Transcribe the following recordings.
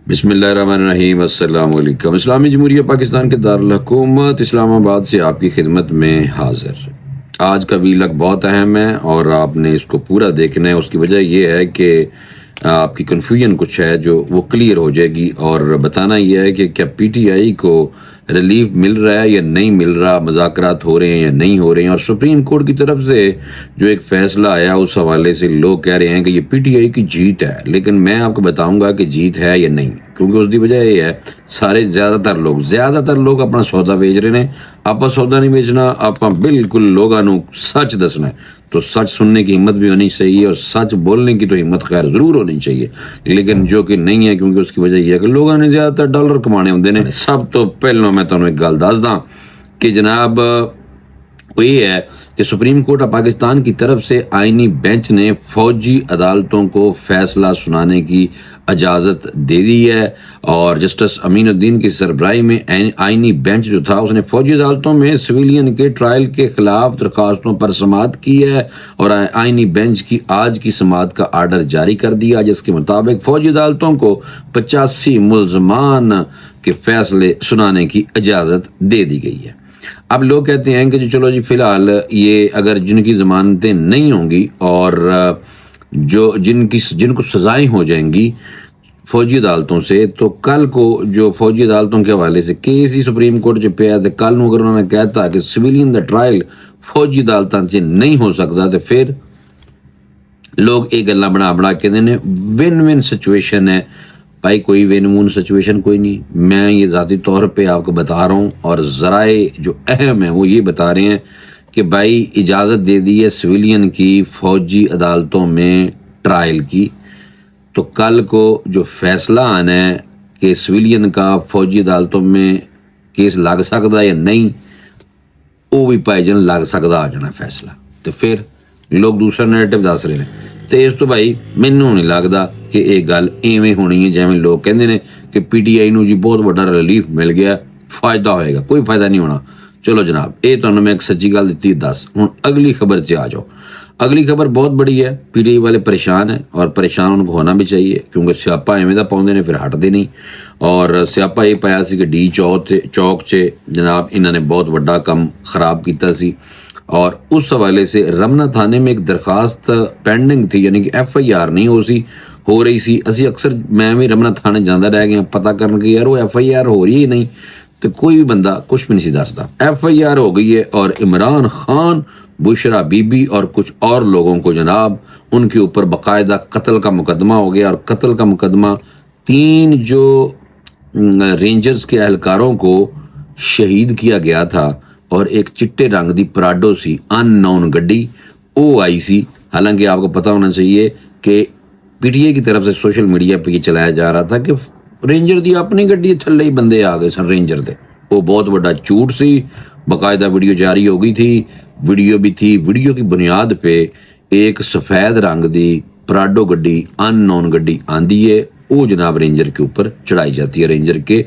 بسم اللہ الرحمن الرحیم۔ السلام علیکم۔ اسلامی جمہوریہ پاکستان کے دارالحکومت اسلام آباد سے آپ کی خدمت میں حاضر۔ آج کا ویلاگ بہت اہم ہے اور آپ نے اس کو پورا دیکھنا ہے۔ اس کی وجہ یہ ہے کہ آپ کی کنفیوژن کچھ ہے جو وہ کلیئر ہو جائے گی، اور بتانا یہ ہے کہ کیا پی ٹی آئی کو ریلیف مل رہا ہے یا نہیں مل رہا، مذاکرات ہو رہے ہیں یا نہیں ہو رہے ہیں۔ اور سپریم کورٹ کی طرف سے جو ایک فیصلہ آیا اس حوالے سے لوگ کہہ رہے ہیں کہ یہ پی ٹی آئی کی جیت ہے، لیکن میں آپ کو بتاؤں گا کہ جیت ہے یا نہیں، کیونکہ اس کی وجہ یہ ہے زیادہ تر لوگ اپنا سودا بیچ رہے ہیں۔ آپ سودا نہیں بیچنا، آپ بالکل لوگوں سچ دسنا ہے، تو سچ سننے کی ہمت بھی ہونی چاہیے، اور سچ بولنے کی تو ہمت خیر ضرور ہونی چاہیے، لیکن جو کہ نہیں ہے، کیونکہ اس کی وجہ یہ ہے کہ لوگوں نے زیادہ تر ڈالر کمانے ہوتے ہیں۔ سب تو پہلے میں تمہیں ایک گل دس داں کہ جناب وہ یہ ہے کہ سپریم کورٹ آف پاکستان کی طرف سے آئینی بینچ نے فوجی عدالتوں کو فیصلہ سنانے کی اجازت دے دی ہے، اور جسٹس امین الدین کی سربراہی میں آئینی بینچ جو تھا اس نے فوجی عدالتوں میں سویلین کے ٹرائل کے خلاف درخواستوں پر سماعت کی ہے، اور آئینی بینچ کی آج کی سماعت کا آرڈر جاری کر دیا، جس کے مطابق فوجی عدالتوں کو 85 ملزمان کے فیصلے سنانے کی اجازت دے دی گئی ہے۔ اب لوگ کہتے ہیں کہ چلو جی فی الحال یہ اگر جن کی ضمانتیں نہیں ہوں گی اور جن کو سزائیں ہو جائیں گی فوجی عدالتوں سے، تو کل کو جو فوجی عدالتوں کے حوالے سے کیس ہی سپریم کورٹ چ پیا، تو کل اگر انہوں نے کہتا کہ سویلین دا ٹرائل فوجی عدالتوں سے نہیں ہو سکتا، تو پھر لوگ یہ گلاں بنا کے دینے ون ون سچویشن ہے۔ بھائی کوئی ون ون سچویشن کوئی نہیں، میں یہ ذاتی طور پہ آپ کو بتا رہا ہوں، اور ذرائع جو اہم ہیں وہ یہ بتا رہے ہیں کہ بھائی اجازت دے دی ہے سویلین کی فوجی عدالتوں میں ٹرائل کی، تو کل کو جو فیصلہ آنا ہے کہ سویلین کا فوجی عدالتوں میں کیس لگ سکتا ہے یا نہیں، وہ بھی پائی جن لگ سکتا آ جانا فیصلہ، تو پھر لوگ دوسرا نیریٹو دس رہے ہیں۔ تو اس تو بھائی مینوں نہیں لگتا کہ یہ گل ایویں ہونی ہے جیویں لوگ کہندے نے کہ پی ٹی آئی نو جی بہت بڑا ریلیف مل گیا، فائدہ ہوئے گا۔ کوئی فائدہ نہیں ہونا۔ چلو جناب، یہ تمہیں میں ایک سچی گل دیتی 10۔ ہوں اگلی خبر سے آ جاؤ۔ اگلی خبر بہت بڑی ہے۔ پی ٹی آئی والے پریشان ہیں، اور پریشان ان کو ہونا بھی چاہیے، کیونکہ سیاپا ایویں دا پاؤندے نے پھر ہٹتے نہیں، اور سیاپا یہ پایا سی کہ ڈی چوک چ جناب انہوں نے بہت بڑا کام خراب کیتا سی، اور اس حوالے سے رمنا تھانے میں ایک درخواست پینڈنگ تھی، یعنی کہ ایف آئی آر نہیں ہو رہی سی۔ اسی اکثر میں بھی رمنا تھانے جانا رہ گیا پتہ کرنے کہ یار وہ ایف آئی آر ہو رہی ہے نہیں، تو کوئی بھی بندہ کچھ بھی نہیں سی دستا۔ ایف آئی آر ہو گئی ہے، اور عمران خان، بشرا بی بی اور کچھ اور لوگوں کو جناب ان کے اوپر باقاعدہ قتل کا مقدمہ ہو گیا، اور قتل کا مقدمہ 3 جو رینجرز کے اہلکاروں کو شہید کیا گیا تھا، اور ایک چٹے رنگ دی پراڈو سی ان نون گڈی او آئی سی۔ حالانکہ آپ کو پتہ ہونا چاہیے کہ پی ٹی اے کی طرف سے سوشل میڈیا پہ یہ چلایا جا رہا تھا کہ رینجر دی اپنی گڈی تھلے ہی بندے آ گئے سن رینجر دے۔ وہ بہت بڑا جھوٹ سی، باقاعدہ ویڈیو جاری ہو گئی تھی، ویڈیو بھی تھی۔ ویڈیو کی بنیاد پہ ایک سفید رنگ دی پراڈو گڈی ان نون گڈی آندی ہے، وہ جناب رینجر کے اوپر چڑھائی جاتی ہے، رینجر کے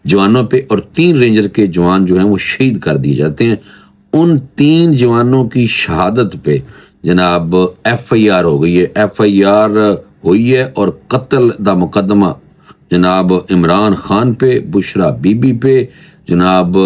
جوانوں پہ، اور 3 رینجر کے جوان جو ہیں وہ شہید کر دیے جاتے ہیں۔ ان 3 جوانوں کی شہادت پہ جناب ایف آئی آر ہو گئی ہے، ایف آئی آر ہوئی ہے، اور قتل دا مقدمہ جناب عمران خان پہ، بشرا بی بی پہ جناب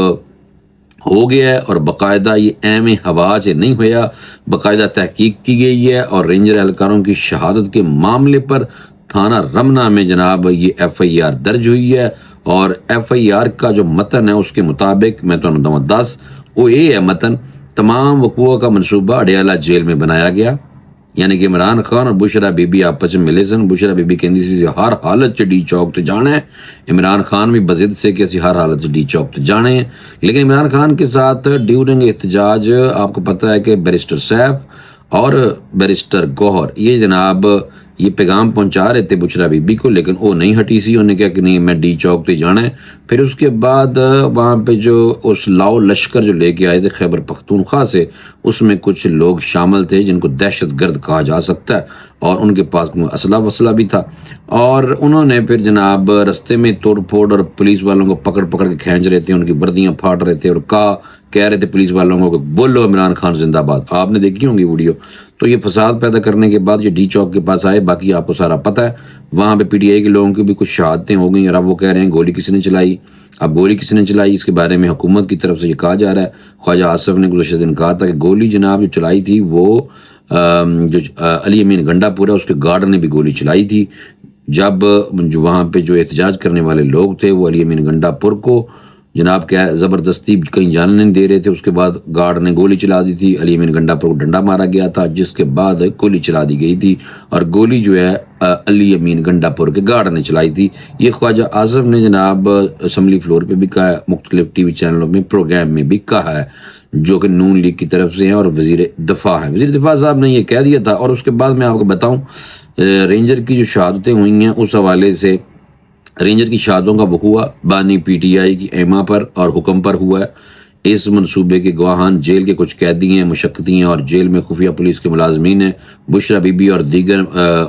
ہو گیا ہے، اور باقاعدہ یہ ایویں ہوا سے نہیں ہویا، باقاعدہ تحقیق کی گئی ہے، اور رینجر اہلکاروں کی شہادت کے معاملے پر تھانہ رمنا میں جناب یہ ایف آئی آر درج ہوئی ہے۔ اور ایف آئی آر کا جو متن ہے اس کے مطابق میں تو 10 وہ یہ ہے متن: تمام وقوع کا منصوبہ اڈیالہ جیل میں بنایا گیا، یعنی کہ عمران خان اور بشرا بی بی آپس میں ملے سن۔ بشرا بی بی کہندی سی ہر حالت چ ڈی چوک تے جانا ہے، عمران خان بھی بضد سے کہ اسی ہر حالت چ ڈی چوک تے جانے ہیں۔ لیکن عمران خان کے ساتھ ڈیورنگ احتجاج آپ کو پتہ ہے کہ بیرسٹر سیف اور بیرسٹر گوہر یہ جناب یہ پیغام پہنچا رہے تھے بشرا بی بی کو، لیکن وہ نہیں ہٹی سی، انہوں نے کہا کہ نہیں میں ڈی چوک تے جانا ہے۔ پھر اس کے بعد وہاں پہ جو اس لاؤ لشکر جو لے کے آئے تھے خیبر پختونخوا سے، اس میں کچھ لوگ شامل تھے جن کو دہشت گرد کہا جا سکتا ہے، اور ان کے پاس اسلحہ وسلح بھی تھا، اور انہوں نے پھر جناب رستے میں توڑ پھوڑ، اور پولیس والوں کو پکڑ کے کھینچ رہے تھے، ان کی وردیاں پھاڑ رہے تھے، اور کہہ رہے تھے پولیس والوں کو کہ بولو عمران خان زندہ باد۔ آپ نے دیکھی ہوں گی ویڈیو۔ تو یہ فساد پیدا کرنے کے بعد یہ ڈی چوک کے پاس آئے. باقی آپ کو سارا پتہ ہے. وہاں پہ پی ٹی آئی کے لوگوں کی بھی کچھ شہادتیں ہو گئیں اور اب وہ کہہ رہے ہیں گولی کس نے چلائی. اب گولی کس نے چلائی اس کے بارے میں حکومت کی طرف سے یہ کہا جا رہا ہے. خواجہ آصف نے گزشتہ دن کہا تھا کہ گولی جناب جو چلائی تھی وہ جو علی امین گنڈا پور ہے اس کے گارڈ نے بھی گولی چلائی تھی. جب جو وہاں پہ جو احتجاج کرنے والے لوگ تھے وہ علی امین گنڈا پور کو جناب کیا زبردستی کہیں جانے نہیں دے رہے تھے, اس کے بعد گارڈ نے گولی چلا دی تھی. علی امین گنڈا پور کو ڈنڈا مارا گیا تھا جس کے بعد گولی چلا دی گئی تھی اور گولی جو ہے علی امین گنڈا پور کے گارڈ نے چلائی تھی. یہ خواجہ آصف نے جناب اسمبلی فلور پہ بھی کہا ہے, مختلف ٹی وی چینلوں میں پروگرام میں بھی کہا ہے, جو کہ نون لیگ کی طرف سے ہیں اور وزیر دفاع ہیں. وزیر دفاع صاحب نے یہ کہہ دیا تھا. اور اس کے بعد میں آپ کو بتاؤں رینجر کی جو شہادتیں ہوئی ہیں اس حوالے سے رینجر کی شہادتوں کا وقوع بانی پی ٹی آئی کی ایما پر اور حکم پر ہوا ہے. اس منصوبے کے گواہان جیل کے کچھ قیدی ہیں, مشقتی ہیں اور جیل میں خفیہ پولیس کے ملازمین ہیں. بشرا بی بی اور دیگر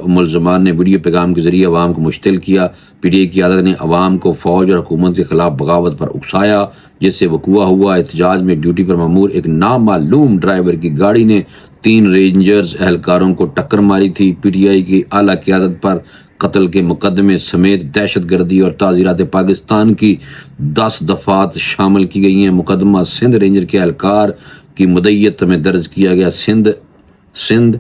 ملزمان نے ویڈیو پیغام کے ذریعے عوام کو مشتعل کیا. پی ٹی آئی کی قیادت نے عوام کو فوج اور حکومت کے خلاف بغاوت پر اکسایا جس سے وقوع ہوا. احتجاج میں ڈیوٹی پر مامور ایک نامعلوم ڈرائیور کی گاڑی نے 3 رینجرز اہلکاروں کو ٹکر ماری تھی. پی ٹی آئی کی اعلیٰ قیادت پر قتل کے مقدمے سمیت دہشت گردی اور تعزیرات پاکستان کی 10 دفعات شامل کی گئی ہیں. مقدمہ سندھ رینجر کے اہلکار کی مدعیت میں درج کیا گیا. سندھ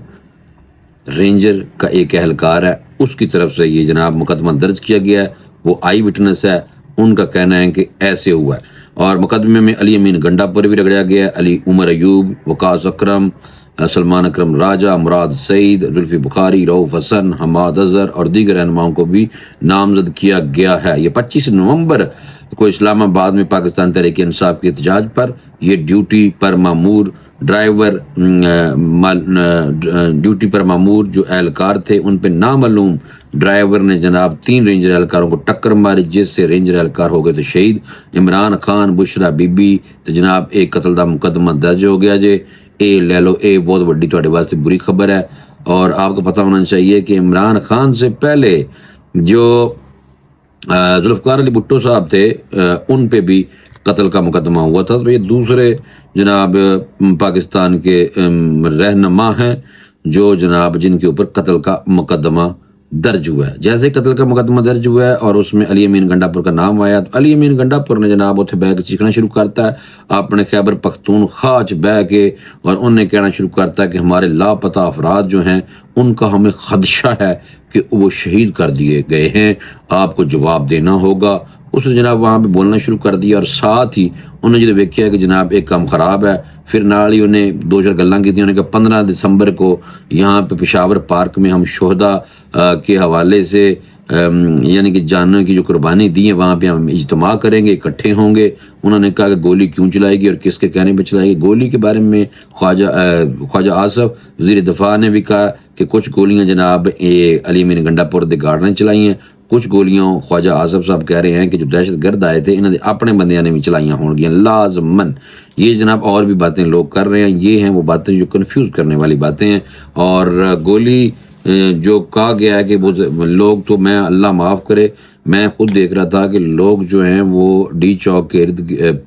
رینجر کا ایک اہلکار ہے, اس کی طرف سے یہ جناب مقدمہ درج کیا گیا ہے. وہ آئی وٹنس ہے, ان کا کہنا ہے کہ ایسے ہوا ہے. اور مقدمے میں علی امین گنڈا پر بھی رگڑا گیا ہے. علی عمر ایوب, وقاص اکرم, سلمان اکرم راجہ, مراد سعید, زلفی بخاری, رؤف حسن, حماد اظہر اور دیگر رہنماؤں کو بھی نامزد کیا گیا ہے. یہ 25 نومبر کو اسلام آباد میں پاکستان تحریک انصاف کے احتجاج پر یہ ڈیوٹی پر مامور جو اہلکار تھے ان پہ نامعلوم ڈرائیور نے جناب 3 رینجر اہلکاروں کو ٹکر ماری جس سے رینجر اہلکار ہو گئے تھے شہید. عمران خان, بشرا بی بی تو جناب ایک قتل دا مقدمہ درج ہو گیا جے. اے لے لو, اے بہت بڑی تھوڑے واسطے بری خبر ہے. اور آپ کو پتہ ہونا چاہیے کہ عمران خان سے پہلے جو ذوالفقار علی بھٹو صاحب تھے ان پہ بھی قتل کا مقدمہ ہوا تھا. تو یہ دوسرے جناب پاکستان کے رہنما ہیں جو جناب جن کے اوپر قتل کا مقدمہ درج ہوا ہے. جیسے قتل کا مقدمہ درج ہوا ہے اور اس میں علی امین گنڈا پور کا نام آیا تو علی امین گنڈا پور نے جناب اتنے بہ کے چیخنا شروع کرتا ہے اپنے خیبر پختونخوا چ بہ کے, اور انہوں نے کہنا شروع کرتا ہے کہ ہمارے لاپتہ افراد جو ہیں ان کا ہمیں خدشہ ہے کہ وہ شہید کر دیے گئے ہیں, آپ کو جواب دینا ہوگا. اس نے جناب وہاں پہ بولنا شروع کر دیا اور ساتھ ہی انہوں نے جو دیکھا کہ جناب ایک کام خراب ہے, پھر نال ہی انہیں 2-4 گلاں کی تھیں. انہوں نے کہا 15 دسمبر کو یہاں پہ پشاور پارک میں ہم شہداء کے حوالے سے یعنی کہ جانوں کی جو قربانی دی ہیں وہاں پہ ہم اجتماع کریں گے, اکٹھے ہوں گے. انہوں نے کہا کہ گولی کیوں چلائے گی اور کس کے کہنے پہ چلائے گی. گولی کے بارے میں خواجہ آصف وزیر دفاع نے بھی کہا کہ کچھ گولیاں جناب علی امین گنڈا پور دے گارڈ نے چلائی ہیں, کچھ گولیاں خواجہ آصف صاحب کہہ رہے ہیں کہ جو دہشت گرد آئے تھے انہوں نے اپنے بندیاں نے بھی چلائیاں ہوں گی لازمن. یہ جناب اور بھی باتیں لوگ کر رہے ہیں, یہ ہیں وہ باتیں جو کنفیوز کرنے والی باتیں ہیں. اور گولی جو کہا گیا ہے کہ وہ لوگ تو میں اللہ معاف کرے میں خود دیکھ رہا تھا کہ لوگ جو ہیں وہ ڈی چوک کے ارد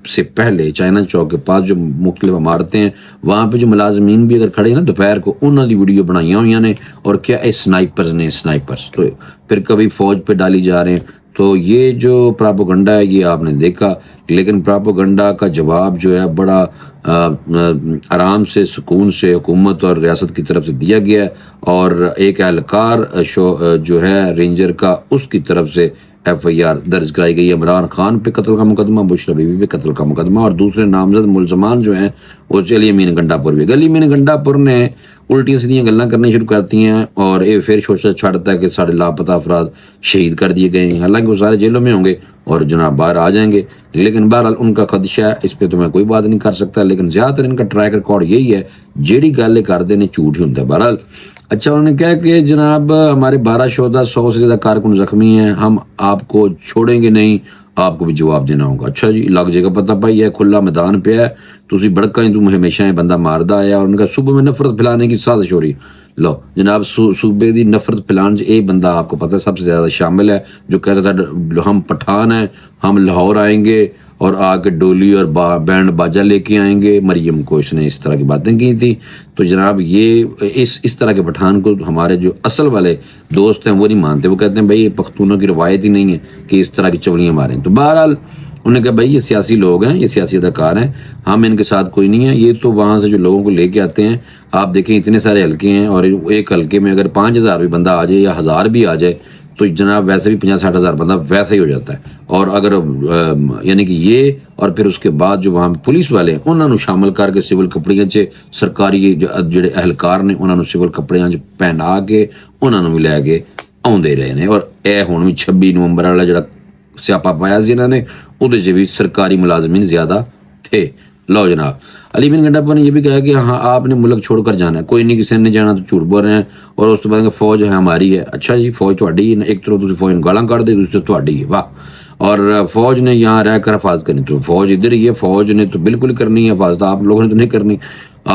سے پہلے چائنا چوک کے پاس جو مختلف عمارتیں ہیں وہاں پہ جو ملازمین بھی اگر کھڑے ہیں نا دوپہر کو انہوں نے ویڈیو بنائیاں ہوئی نے, اور کیا سنائپرز نے سنائپرز تو پھر کبھی فوج پہ ڈالی جا رہے ہیں. تو یہ جو پراپوگنڈا ہے یہ آپ نے دیکھا, لیکن پراپوگنڈا کا جواب جو ہے بڑا آرام سے سکون سے حکومت اور ریاست کی طرف سے دیا گیا ہے. اور ایک اہلکار جو ہے رینجر کا اس کی طرف سے ایف آئی آر درج کرائی گئی ہے. عمران خان پہ قتل کا مقدمہ, بشرا بی بی پہ قتل کا مقدمہ, اور دوسرے نامزد ملزمان جو ہیں وہ علی امین گنڈا پور بھی. علی امین گنڈا پور نے الٹیاں سیدھیاں گلاں کرنی شروع کرتی ہیں اور یہ پھر سوچتا چھاڑتا ہے کہ سارے لاپتہ افراد شہید کر دیے گئے ہیں. حالانکہ وہ سارے جیلوں میں ہوں گے اور جناب باہر آ جائیں گے, لیکن بہرحال ان کا خدشہ ہے, اس پہ تو میں کوئی بات نہیں کر سکتا. لیکن زیادہ تر ان کا ٹریک ریکارڈ یہی ہے جیڑی گل کرتے نے جھوٹ ہی ہوتا ہے. بہرحال اچھا انہوں نے کہا کہ جناب ہمارے 12 شہداء 100 سے زیادہ کارکن زخمی ہیں, ہم آپ کو چھوڑیں گے نہیں, آپ کو بھی جواب دینا ہوگا. اچھا جی لگ جائے گا پتہ پائی ہے کھلا میدان پہ ہے تسی بڑکا ہی تم ہمیشہ یہ بندہ ماردا آیا. اور ان کا صوبے میں نفرت پھیلانے کی سازش ہو رہی. لو جناب صوبے دی نفرت پھیلانے اے بندہ آپ کو پتہ سب سے زیادہ شامل ہے جو کہتا تھا ہم پٹھان ہیں, ہم لاہور آئیں گے اور آ کے ڈولی اور بینڈ باجا لے کے آئیں گے، مریم کو اس نے اس طرح کی باتیں کی تھی۔ تو جناب یہ اس طرح کے پٹھان کو ہمارے جو اصل والے دوست ہیں وہ نہیں مانتے، وہ کہتے ہیں بھائی یہ پختونوں کی روایت ہی نہیں ہے کہ اس طرح کی چولیاں ماریں۔ تو بہرحال انہوں نے کہا بھائی یہ سیاسی لوگ ہیں، یہ سیاسی اداکار ہیں، ہم ان کے ساتھ کوئی نہیں ہے۔ یہ تو وہاں سے جو لوگوں کو لے کے آتے ہیں، آپ دیکھیں اتنے سارے حلقے ہیں، اور ایک حلقے میں اگر 5,000 بھی بندہ آ جائے یا 1,000 بھی آ جائے تو جناب ویسے بھی 50-60 ہزار بندہ ویسے ہی ہو جاتا ہے۔ اور اگر یعنی کہ یہ اور پھر اس کے بعد جو وہاں پولیس والے ہیں انہوں نے شامل کر کے سول کپڑیاں چ سرکاری جڑے اہلکار نے انہوں نے سول کپڑیاں چ پہنا کے انہوں نے بھی لے کے آتے رہے ہیں۔ اور اے ہن بھی 26 نومبر والا جڑا سیاپا پایا سی انہوں نے ادھر سے بھی سرکاری ملازمین زیادہ تھے۔ لو جناب علی بن گنڈا نے یہ بھی کہا کہ ہاں آپ نے ملک چھوڑ کر جانا ہے، کوئی نہیں کسی نے جانا تو جھوٹ بول رہے ہیں۔ اور اس کے بعد فوج ہے ہماری ہے، اچھا جی فوج تہاڈی ہے، ایک طرف فوج گالاں کٹ دے دوسری طرف تہاڈی ہے، واہ۔ اور فوج نے یہاں رہ کر حفاظت کرنی، تو فوج ادھر ہی ہے، فوج نے تو بالکل کرنی ہے حفاظت، آپ لوگوں نے تو نہیں کرنی۔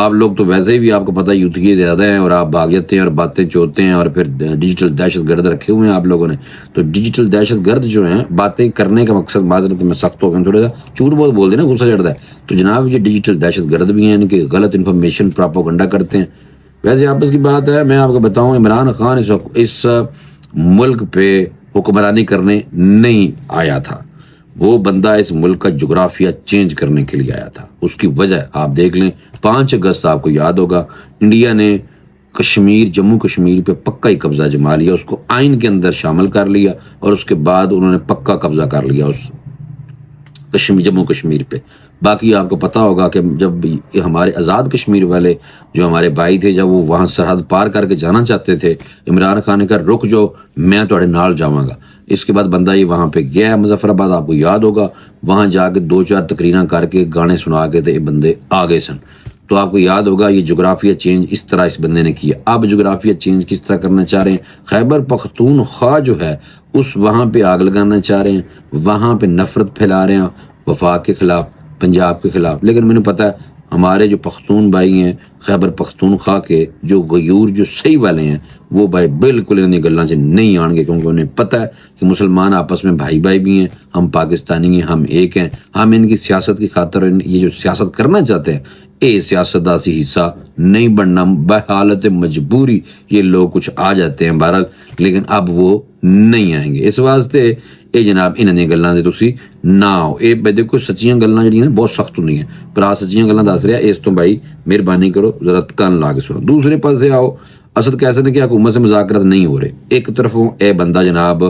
آپ لوگ تو ویسے بھی آپ کو پتہ یوتھیے زیادہ ہیں اور آپ بھاگ جاتے ہیں اور باتیں چوتے ہیں، اور پھر ڈیجیٹل دہشت گرد رکھے ہوئے ہیں آپ لوگوں نے۔ تو ڈیجیٹل دہشت گرد جو ہیں باتیں کرنے کا مقصد، معذرت میں سخت ہو گئے تھوڑا سا، جھوٹ بہت بول دیں نا غصہ چڑھتا ہے۔ تو جناب یہ ڈیجیٹل دہشت گرد بھی ہیں، ان کی غلط انفارمیشن پراپوگنڈا کرتے ہیں۔ ویسے آپس کی بات ہے، میں آپ کو بتاؤں عمران خان اس ملک پہ حکمرانی کرنے نہیں آیا تھا، وہ بندہ اس ملک کا جغرافیہ چینج کرنے کے لیے آیا تھا۔ اس کی وجہ آپ دیکھ لیں، 5 اگست آپ کو یاد ہوگا انڈیا نے کشمیر، جموں کشمیر پہ پکا ہی قبضہ جما لیا، اس کو آئین کے اندر شامل کر لیا، اور اس کے بعد انہوں نے پکا قبضہ کر لیا اس جموں کشمیر پہ۔ باقی آپ کو پتہ ہوگا کہ جب ہمارے آزاد کشمیر والے جو ہمارے بھائی تھے، جب وہ وہاں سرحد پار کر کے جانا چاہتے تھے، عمران خان نے کہا رک جو، میں تھوڑے نال جاواں گا۔ اس کے بعد بندہ یہ وہاں پہ گیا مظفر آباد، آپ کو یاد ہوگا، وہاں جا کے 2-4 تقریراں کر کے گانے سنا کے تو یہ بندے آ گئے سن۔ تو آپ کو یاد ہوگا یہ جغرافیہ چینج اس طرح اس بندے نے کیا۔ اب جغرافیہ چینج کس طرح کرنا چاہ رہے ہیں؟ خیبر پختونخوا جو ہے اس وہاں پہ آگ لگانا چاہ رہے ہیں، وہاں پہ نفرت پھیلا رہے ہیں وفاق کے خلاف، پنجاب کے خلاف۔ لیکن مجھے پتہ ہے ہمارے جو پختون بھائی ہیں خیبر پختونخوا کے، جو غیور جو صحیح والے ہیں، وہ بھائی بالکل ان گلاں سے نہیں آن گے، کیونکہ انہیں پتہ ہے کہ مسلمان آپس میں بھائی بھائی بھی ہیں، ہم پاکستانی ہیں، ہم ایک ہیں۔ ہم ان کی سیاست کی خاطر یہ جو سیاست کرنا چاہتے ہیں، اے سیاست دا سی حصہ نہیں بننا، بحالت مجبوری یہ لوگ کچھ آ جاتے ہیں بہرحال، لیکن اب وہ نہیں آئیں گے۔ اس واسطے اے جناب انہاں دی گلاں سے تسی نہ آؤ۔ اے دیکھو سچیاں گلاں جڑیاں بہت سخت ہوندی ہیں، پر آ سچیاں گلاں دس رہا، اس تو بھائی مہربانی کرو ذرا کان لا کے سنو۔ دوسرے پاسے آؤ، اسد کیسر نے کہ حکومت سے مذاکرات نہیں ہو رہے۔ ایک طرفوں اے بندہ جناب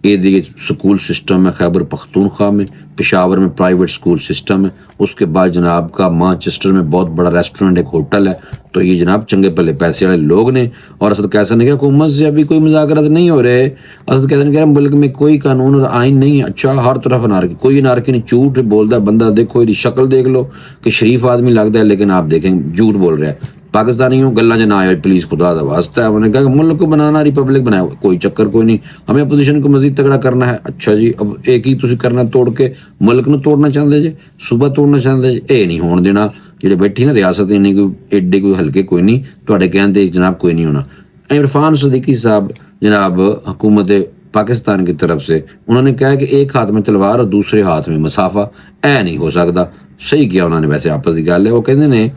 اے دی سکول سسٹم ہے خیبر پختونخوا میں، پشاور میں پرائیویٹ سکول سسٹم ہے، اس کے بعد جناب کا مانچسٹر میں بہت بڑا ریسٹورنٹ ایک ہوٹل ہے۔ تو یہ جناب چنگے پلے پیسے والے لوگ نے، اور اسد کیسر نے کہا حکومت سے ابھی کوئی مذاکرات نہیں ہو رہے۔ اسد کیسر نے کہا ملک میں کوئی قانون اور آئین نہیں ہے۔ اچھا ہر طرف انارکی، کوئی انارکی نہیں، جھوٹ بولتا ہے بندہ، دیکھو یہ شکل دیکھ لو کہ شریف آدمی لگتا ہے، لیکن آپ دیکھیں جھوٹ بول رہا ہے۔ پاکستانیوں گلہ جنا آیا پلیز خدا دا واسطہ ہے، انہوں نے کہا کہ ملک کو بنانا، ریپبلک بنایا، کوئی چکر کوئی نہیں، ہمیں اپوزیشن کو مزید تگڑا کرنا ہے۔ اچھا جی اب ایک ہی تسی کرنا توڑ کے ملک نو توڑنا چاہتے جی، صوبہ توڑنا چاہتے جی، اے نہیں ہون دینا۔ جڑے بیٹھی نا ریاست نہیں کوئی ایڈے کوئی ہلکے کوئی نہیں، تواڈے کہندے جناب کوئی نہیں ہونا۔ عرفان صدیقی صاحب جناب حکومت پاکستان کی طرف سے انہوں نے کہا کہ ایک ہاتھ میں تلوار اور دوسرے ہاتھ میں مسافہ، اے نہیں ہو سکتا۔ صحیح کیا انہوں نے، ویسے آپس کی گل ہے، وہ کہتے ہیں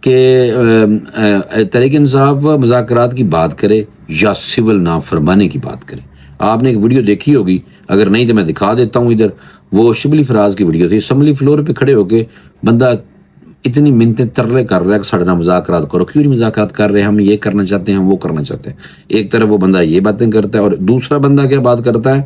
کہ تحریک انصاف مذاکرات کی بات کرے یا سول نافرمانی کی بات کرے۔ آپ نے ایک ویڈیو دیکھی ہوگی، اگر نہیں تو میں دکھا دیتا ہوں ادھر، وہ شبلی فراز کی ویڈیو تھی، اسمبلی فلور پہ کھڑے ہو کے بندہ اتنی منتیں ترلے کر رہا ہے کہ ساڑھے نہ مذاکرات کرو، کیوں نہیں مذاکرات کر رہے ہیں، ہم یہ کرنا چاہتے ہیں، ہم وہ کرنا چاہتے ہیں۔ ایک طرف وہ بندہ یہ باتیں کرتا ہے اور دوسرا بندہ کیا بات کرتا ہے،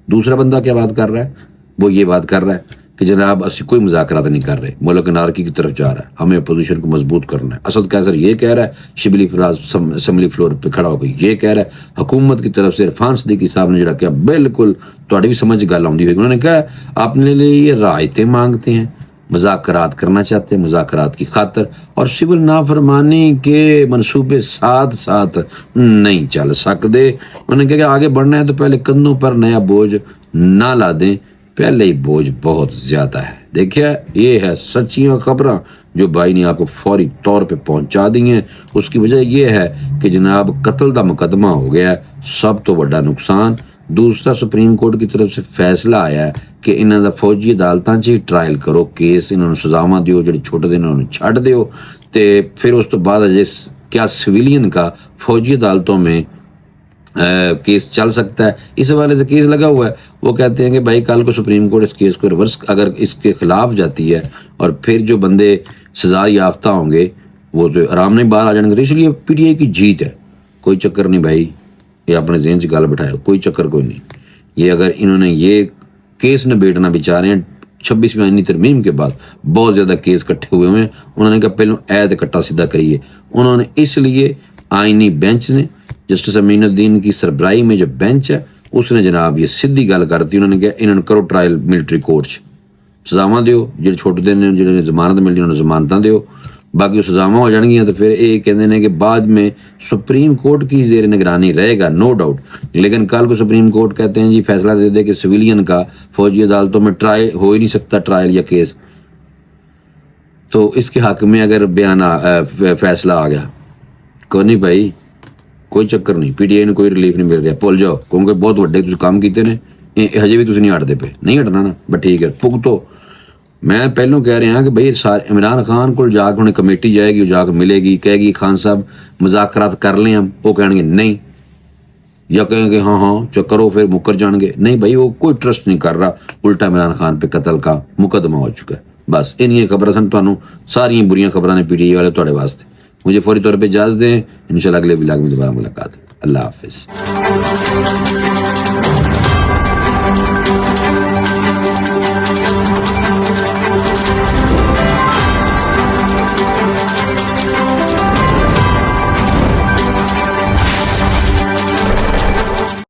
دوسرا بندہ کیا بات کر رہا ہے، وہ یہ بات کر رہا ہے کہ جناب اسی کوئی مذاکرات نہیں کر رہے، ملک انارکی کی طرف جا رہا ہے، ہمیں اپوزیشن کو مضبوط کرنا ہے۔ اسد کیسر یہ کہہ رہا ہے، شبلی فراز اسمبلی فلور پہ کھڑا ہو کے یہ کہہ رہا ہے، حکومت کی طرف سے عرفان صدیقی صاحب نے جڑا کیا بالکل تہاڈی بھی سمجھ گل آؤندی ہوگی، انہوں نے کہا اپنے لیے یہ رعایتیں مانگتے ہیں، مذاکرات کرنا چاہتے ہیں، مذاکرات کی خاطر، اور سول نافرمانی کے منصوبے ساتھ ساتھ نہیں چل سکتے۔ انہوں نے کہا کہ آگے بڑھنا ہے تو پہلے کندھوں پر نیا بوجھ نہ لا دیں، پہلے ہی بوجھ بہت زیادہ ہے۔ دیکھیں یہ ہے سچیاں خبراں جو بھائی نے آپ کو فوری طور پہ پہنچا دی ہیں۔ اس کی وجہ یہ ہے کہ جناب قتل دا مقدمہ ہو گیا ہے، سب تو بڑا نقصان دوسرا سپریم کورٹ کی طرف سے فیصلہ آیا ہے کہ انہاں دا فوجی عدالتاں 'چ ہی ٹرائل کرو کیس، انہاں نوں سزاواں دیو، جڑے چھوٹے دے انہاں نوں چھڈ دیو، تے پھر اس تو بعد کیا سویلین کا فوجی عدالتوں میں کیس چل سکتا ہے. اس حوالے سے کیس لگا ہوا ہے. وہ کہتے ہیں کہ بھائی کل کو سپریم کورٹ اس کیس کو ریورس اگر اس کے خلاف جاتی ہے اور پھر جو بندے سزا یافتہ ہوں گے وہ تو آرام نہیں باہر آ جائیں گے. تو اس لیے پی ٹی آئی کی جیت ہے، کوئی چکر نہیں بھائی، یہ اپنے ذہن 'چ گل بٹھائے، کوئی چکر کوئی نہیں. یہ اگر انہوں نے یہ کیس نبیڑنا بچارے ہیں 26ویں آئینی ترمیم کے بعد بہت زیادہ کیس کٹھے ہوئے ہیں، انہوں نے کہا پہلو عید کٹا سیدھا کریے. انہوں نے اس لیے آئینی بینچ نے جسٹس امین الدین کی سربراہی میں جو بینچ ہے اس نے جناب یہ سیدھی گل کرتی. انہوں نے کہا انہوں نے کرو ٹرائل ملٹری کورٹ 'چ، سزاواں دیو، جڑے چھوٹے دن جنہیں ضمانت ملنی انہوں نے ضمانتاں دیو، باقی وہ سزاواں ہو جان گیاں. تو پھر یہ کہتے ہیں کہ بعد میں سپریم کورٹ کی زیر نگرانی رہے گا، نو ڈاؤٹ. لیکن کل کو سپریم کورٹ کہتے ہیں جی فیصلہ دے دے کہ سویلین کا فوجی عدالتوں میں ٹرائل ہو ہی نہیں سکتا، ٹرائل یا کیس، تو اس کے حق میں اگر بیان فیصلہ آ گیا کوئی نہیں بھائی، کوئی چکر نہیں. پی ٹی آئی نے کوئی ریلیف نہیں مل رہا، بھول جاؤ کیونکہ بہت وڈے تسی کام کیتے نے، ہجے بھی تسی نہیں ہٹتے پے، نہیں ہٹنا نا، بس ٹھیک ہے پگتو. میں پہلوں کہہ رہا ہاں کہ بھائی عمران خان کو جا کے انہیں کمیٹی جائے گی، جا کے ملے گی، کہے گی خان صاحب مذاکرات کر لیں ہم، وہ کہیں گے نہیں، یا کہیں گے ہاں ہاں چو کرو، پھر مکر جان گے. نہیں بھائی وہ کوئی ٹرسٹ نہیں کر رہا، الٹا عمران خان پہ قتل کا مقدمہ ہو چکا ہے. بس انہی خبریں سن، تمہیں ساری بریاں خبریں نے پی ٹی آئی والے تھوڑے واسطے. مجھے فوری طور پہ اجازت دیں، انشاءاللہ اگلے ولاگ میں دوبارہ ملاقات ہے. اللہ حافظ.